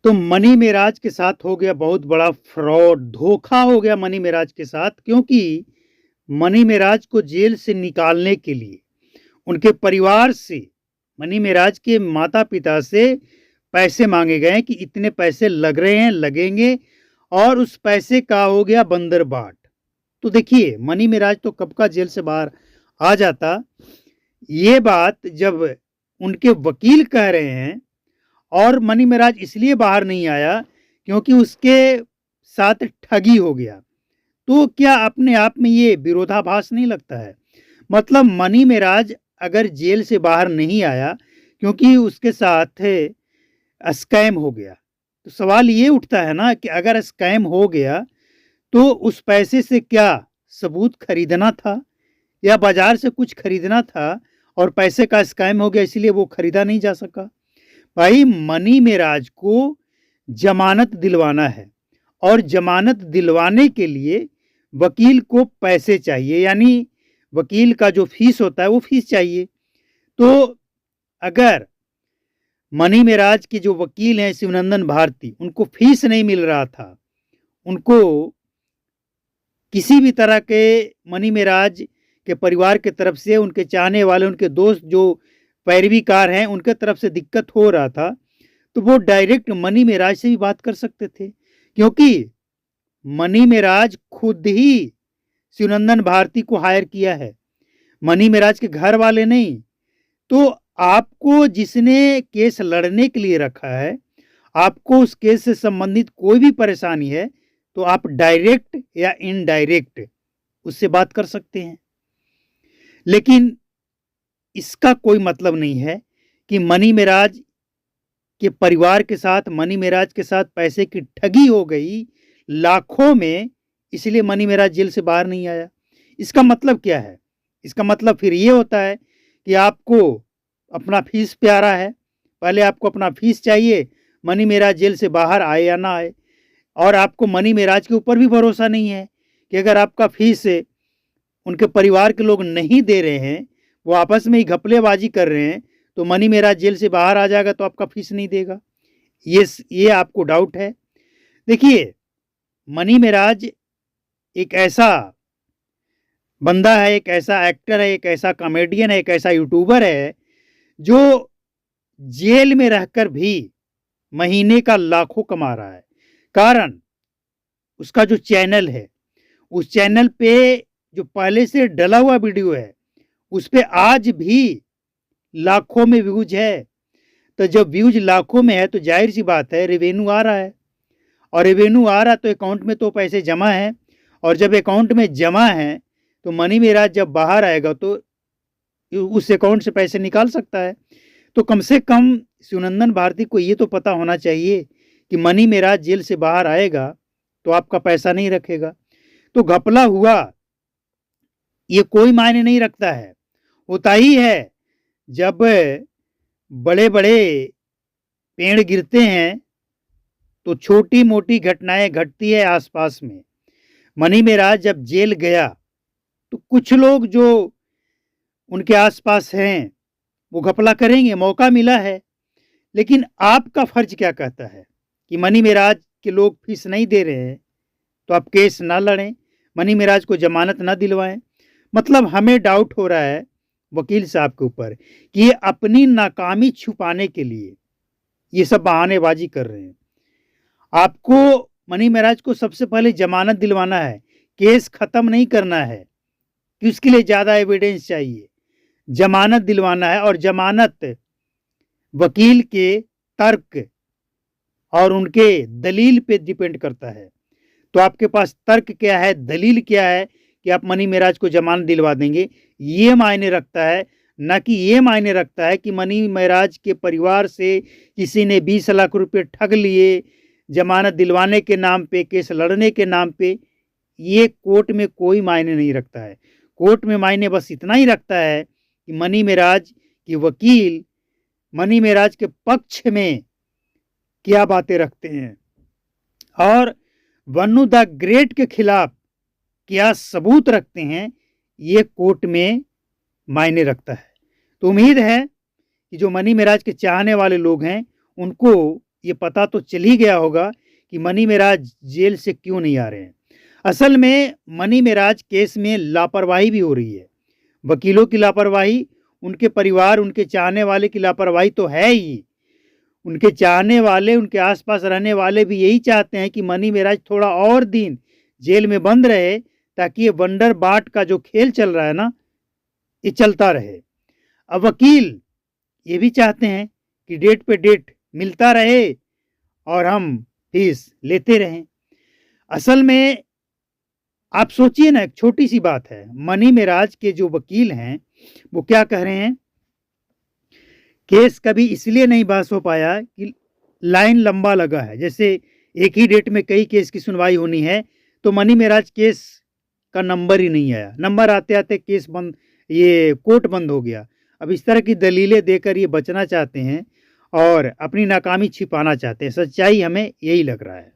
तो मनी मेराज के साथ हो गया बहुत बड़ा फ्रॉड, धोखा हो गया मनी मेराज के साथ, क्योंकि मनी मेराज को जेल से निकालने के लिए उनके परिवार से, मनी मेराज के माता-पिता से पैसे मांगे गए कि इतने पैसे लग रहे हैं, लगेंगे, और उस पैसे का हो गया बंदरबाट। तो देखिए, मनी मेराज तो कब का जेल से बाहर आ जाता। ये बात जब उनके वकील कह रहे हैं, और मनी मेराज इसलिए बाहर नहीं आया क्योंकि उसके साथ ठगी हो गया, तो क्या अपने आप में ये विरोधाभास नहीं लगता है? मतलब मनी मेराज अगर जेल से बाहर नहीं आया क्योंकि उसके साथ स्कैम हो गया, तो सवाल ये उठता है ना कि अगर स्कैम हो गया तो उस पैसे से क्या सबूत खरीदना था या बाजार से कुछ खरीदना था, और पैसे का स्कैम हो गया इसलिए वो खरीदा नहीं जा सका। भाई, मनी मेराज को जमानत दिलवाना है, और जमानत दिलवाने के लिए वकील को पैसे चाहिए, यानी वकील का जो फीस होता है वो फीस चाहिए। तो अगर मनी मेराज के जो वकील हैं शिवनंदन भारती, उनको फीस नहीं मिल रहा था, उनको किसी भी तरह के मनी मेराज के परिवार के तरफ से, उनके चाहने वाले, उनके दोस्त जो पैरवीकार हैं, उनके तरफ से दिक्कत हो रहा था, तो वो डायरेक्ट मनी मेराज से भी बात कर सकते थे, क्योंकि मनी मेराज खुद ही शिवनंदन भारती को हायर किया है, मनी मेराज के घर वाले नहीं। तो आपको जिसने केस लड़ने के लिए रखा है, आपको उस केस से संबंधित कोई भी परेशानी है, तो आप डायरेक्ट या इनडायरेक्ट उससे बात कर सकते हैं। लेकिन इसका कोई मतलब नहीं है कि मनी मेराज के परिवार के साथ, मनी मेराज के साथ पैसे की ठगी हो गई लाखों में, इसलिए मनी मेराज जेल से बाहर नहीं आया। इसका मतलब क्या है? इसका मतलब फिर ये होता है कि आपको अपना फीस प्यारा है, पहले आपको अपना फीस चाहिए, मनी मेराज जेल से बाहर आए या ना आए, और आपको मनी मेराज के ऊपर भी भरोसा नहीं है कि अगर आपका फीस उनके परिवार के लोग नहीं दे रहे हैं, वो आपस में ही घपलेबाजी कर रहे हैं, तो मनी मेराज जेल से बाहर आ जाएगा तो आपका फीस नहीं देगा। ये आपको डाउट है। देखिए, मनी मेराज एक ऐसा बंदा है, एक ऐसा एक्टर है, एक ऐसा कॉमेडियन है, एक ऐसा यूट्यूबर है जो जेल में रहकर भी महीने का लाखों कमा रहा है। कारण उसका जो चैनल है, उस चैनल पे जो पहले से डला हुआ वीडियो है, उस पे आज भी लाखों में व्यूज है। तो जब व्यूज लाखों में है तो जाहिर सी बात है रेवेन्यू आ रहा है, और रेवेन्यू आ रहा तो अकाउंट में तो पैसे जमा हैं, और जब अकाउंट में जमा है तो मनी मेराज जब बाहर आएगा तो उस अकाउंट से पैसे निकाल सकता है। तो कम से कम शिवनंदन भारती को ये तो पता होना चाहिए कि मनी मेराज जेल से बाहर आएगा तो आपका पैसा नहीं रखेगा। तो घपला हुआ ये कोई मायने नहीं रखता है। होता ही है जब बड़े बड़े पेड़ गिरते हैं तो छोटी मोटी घटनाएं घटती है आसपास में। मनी मेराज जब जेल गया तो कुछ लोग जो उनके आसपास हैं वो घपला करेंगे, मौका मिला है। लेकिन आपका फर्ज क्या कहता है कि मनी मेराज के लोग फीस नहीं दे रहे हैं तो आप केस ना लड़ें, मनी मेराज को जमानत ना दिलवाएं। मतलब हमें डाउट हो रहा है वकील साहब के ऊपर कि ये अपनी नाकामी छुपाने के लिए ये सब बहानेबाजी कर रहे हैं। आपको मनी मेराज को सबसे पहले जमानत दिलवाना है, केस खत्म नहीं करना है कि उसके लिए ज़्यादा एविडेंस चाहिए। जमानत दिलवाना है, और जमानत वकील के तर्क और उनके दलील पे डिपेंड करता है। तो आपके पास तर्क क्या है, दलील क्या है कि आप मनी मेराज को जमानत दिलवा देंगे, ये मायने रखता है। ना कि ये मायने रखता है कि मनी मेराज के परिवार से किसी ने 20 लाख रुपए ठग लिए जमानत दिलवाने के नाम पे, केस लड़ने के नाम पे। ये कोर्ट में कोई मायने नहीं रखता है। कोर्ट में मायने बस इतना ही रखता है कि मनी मेराज के वकील मनी मेराज के पक्ष में क्या बातें रखते हैं, और वन्नू द ग्रेट के खिलाफ क्या सबूत रखते हैं, ये कोर्ट में मायने रखता है। तो उम्मीद है कि जो मनी मेराज के चाहने वाले लोग हैं उनको ये पता तो चल ही गया होगा कि मनी मेराज जेल से क्यों नहीं आ रहे हैं। असल में मनी मेराज केस में लापरवाही भी हो रही है। वकीलों की लापरवाही, उनके परिवार, उनके चाहने वाले की लापरवाही तो है ही। उनके चाहने वाले, उनके आसपास रहने वाले भी यही चाहते हैं कि मनी मेराज थोड़ा और दिन जेल में बंद रहे, ताकि ये वंडर बाट का जो खेल चल रहा है ना, ये चलता रहे। अब वकील ये भी चाहते हैं कि डेट पे डेट मिलता रहे और हम फीस लेते रहें। असल में आप सोचिए ना, एक छोटी सी बात है, मनी मेराज के जो वकील हैं वो क्या कह रहे हैं, केस कभी इसलिए नहीं बहस हो पाया कि लाइन लंबा लगा है। जैसे एक ही डेट में कई केस की सुनवाई होनी है, तो मनी मेराज केस का नंबर ही नहीं आया, नंबर आते आते केस बंद, ये कोर्ट बंद हो गया। अब इस तरह की दलीलें देकर ये बचना चाहते हैं और अपनी नाकामी छिपाना चाहते हैं। सच्चाई हमें यही लग रहा है।